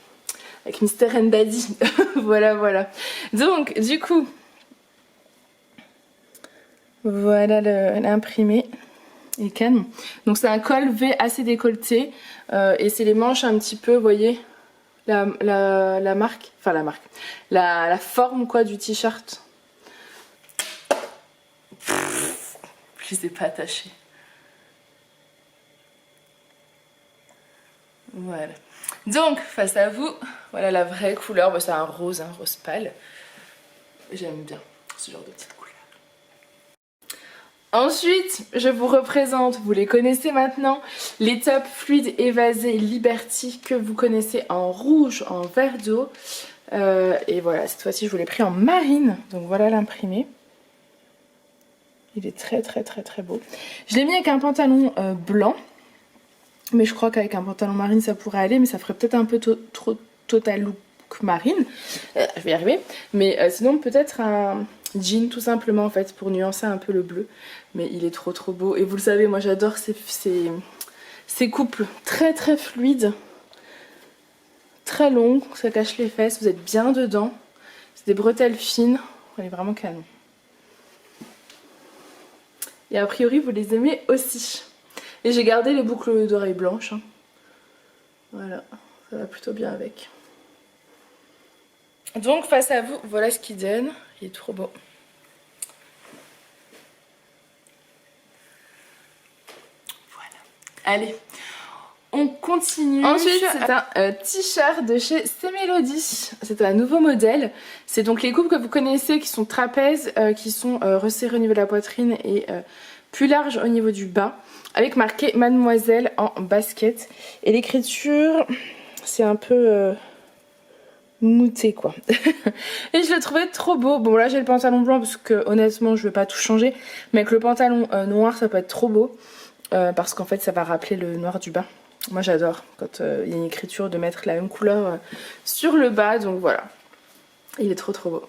avec Mr. and Daddy, voilà. Donc du coup, voilà l'imprimé. Et canon. Donc c'est un col V assez décolleté et c'est les manches un petit peu, vous voyez, la marque, enfin la marque, la forme quoi du t-shirt. Je les ai pas attachés. Voilà. Donc face à vous, voilà la vraie couleur, bah, c'est un rose pâle. J'aime bien ce genre de petite couleur. Ensuite, je vous représente, vous les connaissez maintenant, les tops fluides évasés Liberty que vous connaissez en rouge, en vert d'eau. Et voilà, cette fois-ci, je vous l'ai pris en marine. Donc voilà l'imprimé. Il est très beau. Je l'ai mis avec un pantalon blanc. Mais je crois qu'avec un pantalon marine, ça pourrait aller. Mais ça ferait peut-être un peu trop total look marine. Je vais y arriver. Mais sinon, peut-être un... jean tout simplement en fait pour nuancer un peu le bleu, mais il est trop beau et vous le savez, moi j'adore ces couples très fluides, très longs, ça cache les fesses, vous êtes bien dedans, c'est des bretelles fines, elle est vraiment canon. Et a priori vous les aimez aussi. Et j'ai gardé les boucles d'oreilles blanches. Hein. Voilà, ça va plutôt bien avec. Donc face à vous, voilà ce qu'il donne. Il est trop beau. Voilà. Allez, on continue. Ensuite, c'est un t-shirt de chez C-Melody. C'est un nouveau modèle. C'est donc les coupes que vous connaissez qui sont trapèzes, qui sont resserrées au niveau de la poitrine et plus larges au niveau du bas. Avec marqué Mademoiselle en basket. Et l'écriture, c'est un peu mouté quoi. Et je le trouvais trop beau. Bon là j'ai le pantalon blanc parce que honnêtement je veux pas tout changer. Mais avec le pantalon noir ça peut être trop beau. Parce qu'en fait ça va rappeler le noir du bas. Moi j'adore quand il y a une écriture de mettre la même couleur sur le bas. Donc voilà. Il est trop beau.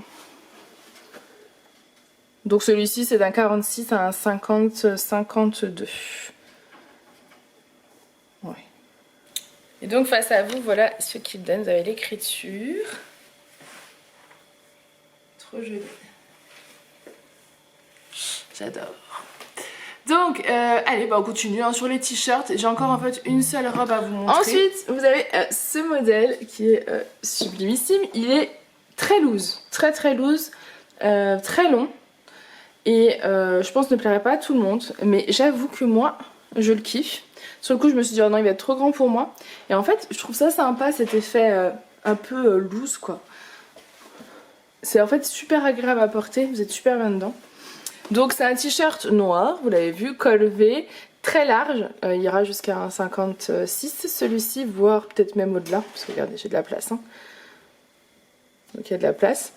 Donc celui-ci c'est d'un 46 à un 50-52. Ouais. Et donc face à vous, voilà ce qu'il donne. Vous avez l'écriture. Trop joli. J'adore. Donc, allez, bah on continue hein, sur les t-shirts. J'ai encore en fait une seule robe à vous montrer. Ensuite, vous avez ce modèle qui est sublimissime. Il est très loose, très loose, très long. Et je pense ne plairait pas à tout le monde. Mais j'avoue que moi, je le kiffe. Sur le coup, je me suis dit, oh non, il va être trop grand pour moi. Et en fait, je trouve ça sympa, cet effet un peu loose, quoi. C'est en fait super agréable à porter. Vous êtes super bien dedans. Donc c'est un t-shirt noir, vous l'avez vu, col V, très large, il ira jusqu'à un 56 celui-ci, voire peut-être même au-delà, parce que regardez j'ai de la place. Hein. Donc il y a de la place.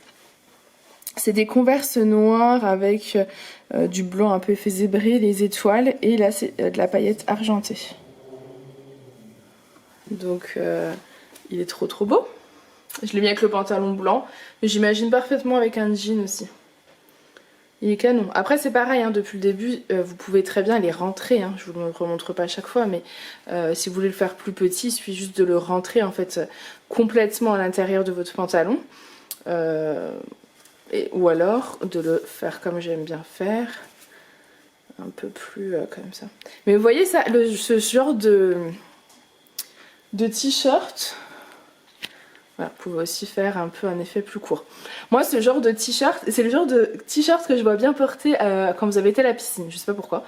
C'est des Converse noirs avec du blanc un peu effet zébré, les étoiles, et là c'est de la paillette argentée. Donc il est trop beau. Je l'ai mis avec le pantalon blanc, mais j'imagine parfaitement avec un jean aussi. Il est canon. Après c'est pareil, hein, depuis le début, vous pouvez très bien les rentrer. Hein. Je vous le remontre pas à chaque fois, mais si vous voulez le faire plus petit, il suffit juste de le rentrer en fait complètement à l'intérieur de votre pantalon. Ou alors de le faire comme j'aime bien faire, un peu plus comme ça. Mais vous voyez ça, ce genre de t-shirt... Voilà, vous pouvez aussi faire un peu un effet plus court. Moi, ce genre de t-shirt, c'est le genre de t-shirt que je vois bien porter quand vous avez été à la piscine. Je sais pas pourquoi.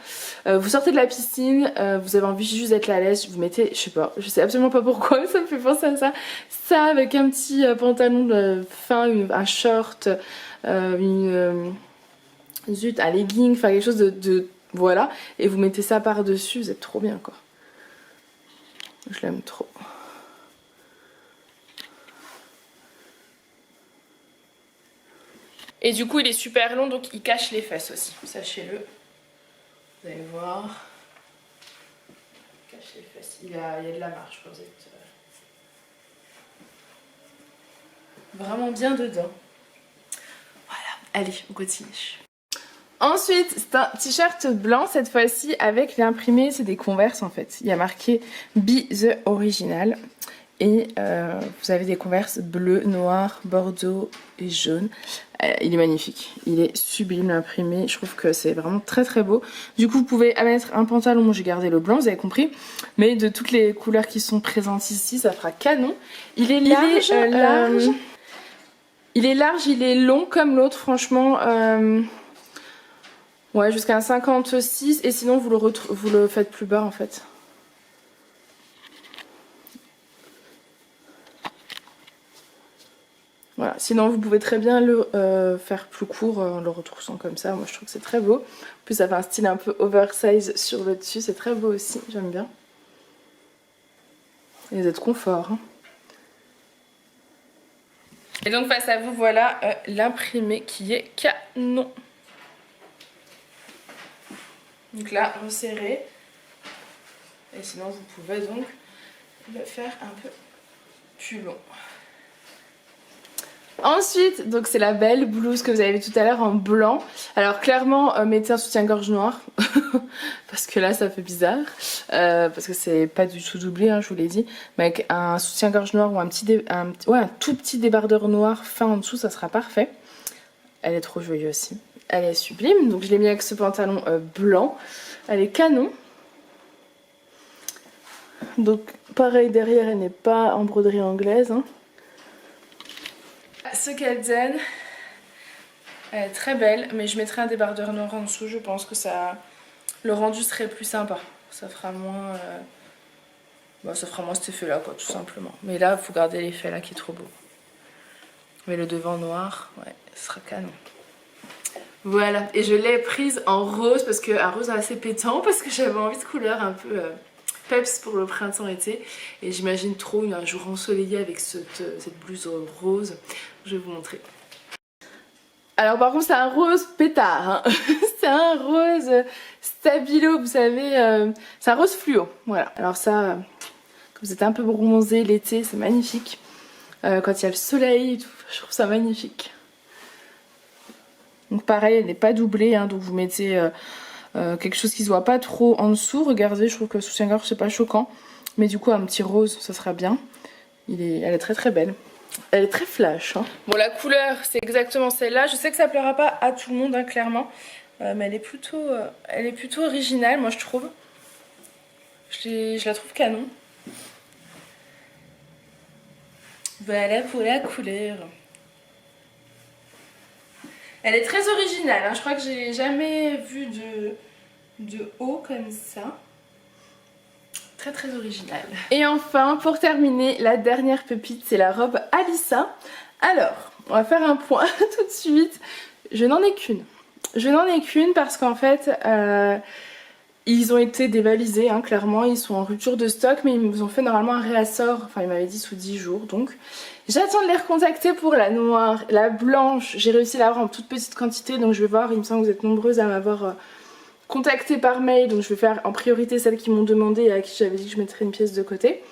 Vous sortez de la piscine, vous avez envie juste d'être à l'aise, vous mettez, je sais pas, je sais absolument pas pourquoi, ça me fait penser à ça. Ça avec un petit pantalon fin, un short, zut, un legging, enfin quelque chose de voilà. Et vous mettez ça par-dessus, vous êtes trop bien quoi. Je l'aime trop. Et du coup il est super long donc il cache les fesses aussi, sachez-le. Vous allez voir. Il cache les fesses, il y a de la marge, vous êtes vraiment bien dedans. Voilà, allez on continue. Ensuite c'est un t-shirt blanc cette fois-ci avec l'imprimé, c'est des Converse en fait. Il y a marqué Be the Original. Et vous avez des Converse bleu, noir, bordeaux et jaune. Il est magnifique, il est sublime imprimé, je trouve que c'est vraiment très beau. Du coup vous pouvez mettre un pantalon, moi j'ai gardé le blanc, vous avez compris. Mais de toutes les couleurs qui sont présentes ici, ça fera canon. Il est large, il est large, il est long comme l'autre franchement. Ouais, jusqu'à un 56 et sinon vous le faites plus bas en fait. Voilà, sinon vous pouvez très bien le faire plus court en le retroussant comme ça. Moi je trouve que c'est très beau. En plus ça fait un style un peu oversize sur le dessus, c'est très beau aussi, j'aime bien. Et vous êtes confort. Hein. Et donc face à vous, voilà l'imprimé qui est canon. Donc là, resserré. Et sinon vous pouvez donc le faire un peu plus long. Ensuite, donc c'est la belle blouse que vous avez vue tout à l'heure en blanc. Alors clairement, mettez un soutien-gorge noir parce que là ça fait bizarre. Parce que c'est pas du tout doublé, hein, je vous l'ai dit. Mais avec un soutien-gorge noir ou un tout petit débardeur noir fin en dessous, ça sera parfait. Elle est trop jolie aussi. elle est sublime. Donc je l'ai mis avec ce pantalon blanc. Elle est canon. Donc pareil, derrière elle n'est pas en broderie anglaise. Hein. Ce qu'elle donne, elle est très belle, mais je mettrai un débardeur noir en dessous. Je pense que ça, le rendu serait plus sympa. Ça fera moins, ça fera moins cet effet là quoi, tout simplement. Mais là, il faut garder l'effet là qui est trop beau. Mais le devant noir, ouais, ce sera canon. Voilà, et je l'ai prise en rose parce qu'un rose assez pétant parce que j'avais envie de couleur un peu peps pour le printemps-été. Et j'imagine trop un jour ensoleillé avec cette blouse rose. Je vais vous montrer. Alors par contre c'est un rose pétard, hein. C'est un rose stabilo, vous savez, c'est un rose fluo. Voilà, alors ça, quand vous êtes un peu bronzé l'été, c'est magnifique. Quand il y a le soleil et tout, je trouve ça magnifique. Donc pareil, elle n'est pas doublée, hein, donc vous mettez quelque chose qui se voit pas trop en dessous. Regardez, je trouve que le soutien-gorge c'est pas choquant. Mais du coup un petit rose, ça sera bien. Elle est très très belle. Elle est très flash. Hein. Bon, la couleur c'est exactement celle-là. Je sais que ça plaira pas à tout le monde, hein, clairement. Mais elle est plutôt originale, moi je trouve. Je la trouve canon. Voilà pour la couleur. Elle est très originale, hein. Je crois que j'ai jamais vu de haut comme ça. Très très original. Et enfin, pour terminer, la dernière pépite, c'est la robe Alissa. Alors, on va faire un point tout de suite. Je n'en ai qu'une. Je n'en ai qu'une parce qu'en fait, ils ont été dévalisés, hein, clairement. Ils sont en rupture de stock, mais ils nous ont fait normalement un réassort. Enfin, ils m'avaient dit sous 10 jours, donc... J'attends de les recontacter pour la noire, la blanche. J'ai réussi à l'avoir en toute petite quantité, donc je vais voir. Il me semble que vous êtes nombreuses à m'avoir contacté par mail, donc je vais faire en priorité celles qui m'ont demandé et à qui j'avais dit que je mettrais une pièce de côté.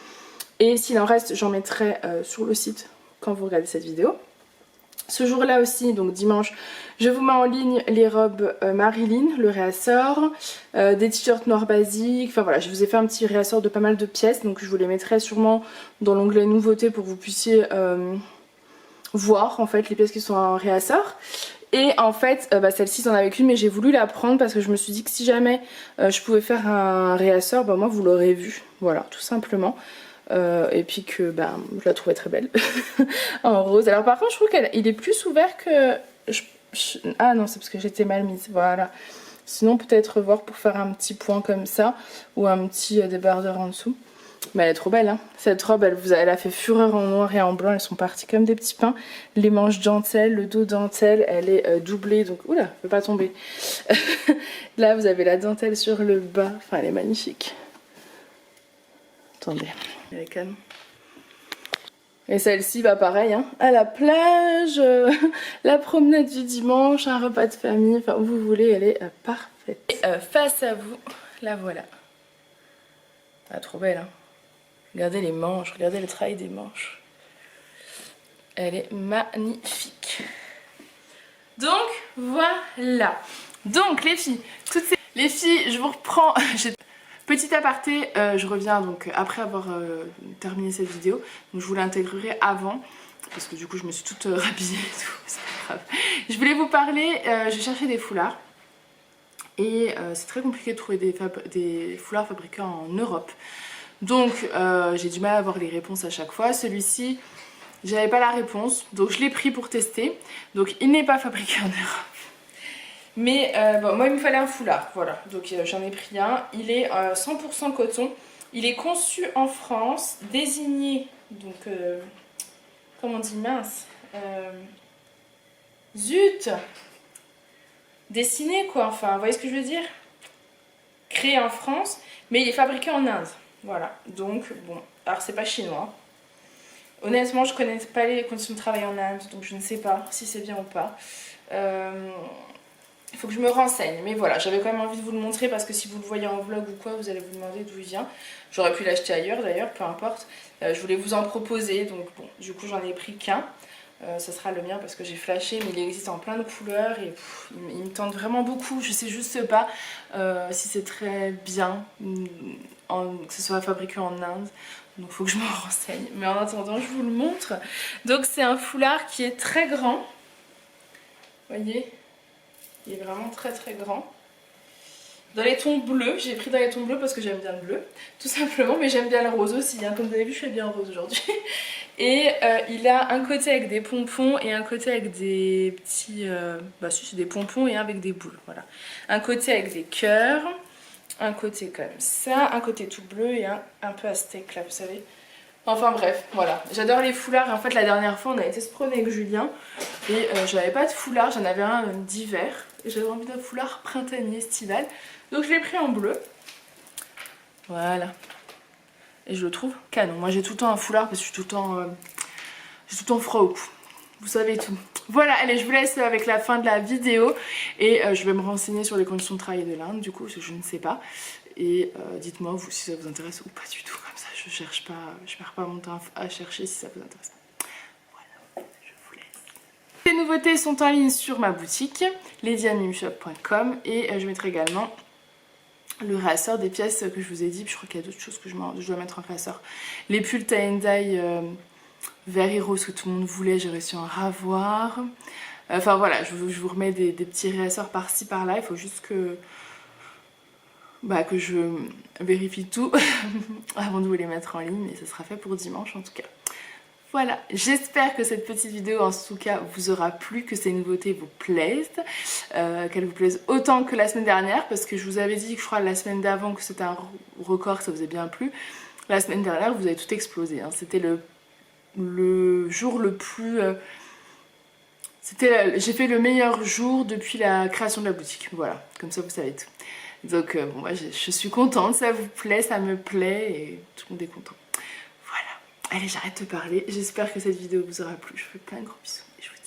Et s'il en reste, j'en mettrai sur le site quand vous regardez cette vidéo. Ce jour-là aussi, donc dimanche, je vous mets en ligne les robes Marilyn, le réassort, des t-shirts noirs basiques, enfin voilà, je vous ai fait un petit réassort de pas mal de pièces, donc je vous les mettrai sûrement dans l'onglet nouveautés pour que vous puissiez voir en fait les pièces qui sont en réassort. Et en fait, celle-ci j'en avais qu'une, mais j'ai voulu la prendre parce que je me suis dit que si jamais je pouvais faire un réassort, moi vous l'aurez vu, voilà, tout simplement. Et puis que je la trouvais très belle en rose. Alors par contre je trouve qu'il est plus ouvert que... Ah non, c'est parce que j'étais mal mise, voilà. Sinon peut-être revoir pour faire un petit point comme ça ou un petit débardeur en dessous. Mais elle est trop belle, hein. Cette robe elle a fait fureur en noir et en blanc. Elles sont parties comme des petits pains. Les manches dentelle, le dos dentelle, elle est doublée, donc oula, elle peut pas tomber. Là vous avez la dentelle sur le bas, enfin elle est magnifique. Attendez, elle est canon. Et celle-ci, pareil, hein, à la plage, la promenade du dimanche, un repas de famille, enfin où vous voulez, elle est parfaite. Et face à vous, la voilà. Ah, trop belle, hein. Regardez les manches, regardez le travail des manches. Elle est magnifique. Donc, voilà. Donc, les filles, les filles, je vous reprends... Petit aparté, je reviens donc après avoir terminé cette vidéo, donc je vous l'intégrerai avant parce que du coup je me suis toute rhabillée et tout, c'est pas grave. Je voulais vous parler, je cherchais des foulards et c'est très compliqué de trouver des foulards fabriqués en Europe. Donc j'ai du mal à avoir les réponses à chaque fois. Celui-ci, j'avais pas la réponse, donc je l'ai pris pour tester. Donc il n'est pas fabriqué en Europe. Mais moi il me fallait un foulard, voilà, donc j'en ai pris un, il est 100% coton, il est conçu en France, désigné, donc comment on dit, mince, zut, dessiné quoi, enfin vous voyez ce que je veux dire, créé en France, mais il est fabriqué en Inde, voilà, donc bon, alors c'est pas chinois, honnêtement je connais pas les conditions de travail en Inde, donc je ne sais pas si c'est bien ou pas. Il faut que je me renseigne, mais voilà, j'avais quand même envie de vous le montrer parce que si vous le voyez en vlog ou quoi, vous allez vous demander d'où il vient. J'aurais pu l'acheter ailleurs d'ailleurs, peu importe. Je voulais vous en proposer, donc bon, du coup j'en ai pris qu'un. Ça sera le mien parce que j'ai flashé, mais il existe en plein de couleurs et il me tente vraiment beaucoup. Je sais juste pas si c'est très bien que ce soit fabriqué en Inde. Donc il faut que je me renseigne. Mais en attendant, je vous le montre. Donc c'est un foulard qui est très grand. Vous voyez ? Il est vraiment très très grand. Dans les tons bleus, j'ai pris dans les tons bleus parce que j'aime bien le bleu, tout simplement, mais j'aime bien le rose aussi, hein. Comme vous avez vu, je fais bien rose aujourd'hui. Et il a un côté avec des pompons et un côté avec des petits... bah si, c'est des pompons et un avec des boules, voilà. Un côté avec des cœurs, un côté comme ça, un côté tout bleu et un peu aztèque là, vous savez. Enfin bref, voilà. J'adore les foulards. Et en fait, la dernière fois, on a été se promener avec Julien et j'avais pas de foulard, j'en avais un d'hiver. Et j'avais envie d'un foulard printanier, estival. Donc je l'ai pris en bleu. Voilà. Et je le trouve canon. Moi, j'ai tout le temps un foulard parce que je suis tout le temps froid au cou. Vous savez tout. Voilà, allez, je vous laisse avec la fin de la vidéo. Et je vais me renseigner sur les conditions de travail de l'Inde, du coup, parce que je ne sais pas. Et dites-moi vous si ça vous intéresse ou pas du tout, comme ça je cherche pas, je perds pas mon temps à chercher si ça vous intéresse. Voilà, je vous laisse. Les nouveautés sont en ligne sur ma boutique, ladyandmimshop.com et je mettrai également le réassort des pièces que je vous ai dit, puis je crois qu'il y a d'autres choses que je dois mettre en réassort. Les pulls tie and dye vert et rose que tout le monde voulait, j'ai réussi à en ravoir. Enfin voilà, je vous remets des petits réassorts par-ci par-là, il faut juste que je vérifie tout avant de vous les mettre en ligne, mais ce sera fait pour dimanche en tout cas. Voilà, j'espère que cette petite vidéo en tout cas vous aura plu, que ces nouveautés vous plaisent, qu'elles vous plaisent autant que la semaine dernière, parce que je vous avais dit, je crois la semaine d'avant, que c'était un record, que ça vous a bien plu. La semaine dernière vous avez tout explosé, hein. C'était le jour le plus... j'ai fait le meilleur jour depuis la création de la boutique, voilà, comme ça vous savez tout. Donc bon, moi je suis contente, ça vous plaît, ça me plaît et tout le monde est content. Voilà, allez j'arrête de parler, j'espère que cette vidéo vous aura plu, je vous fais plein de gros bisous et je vous dis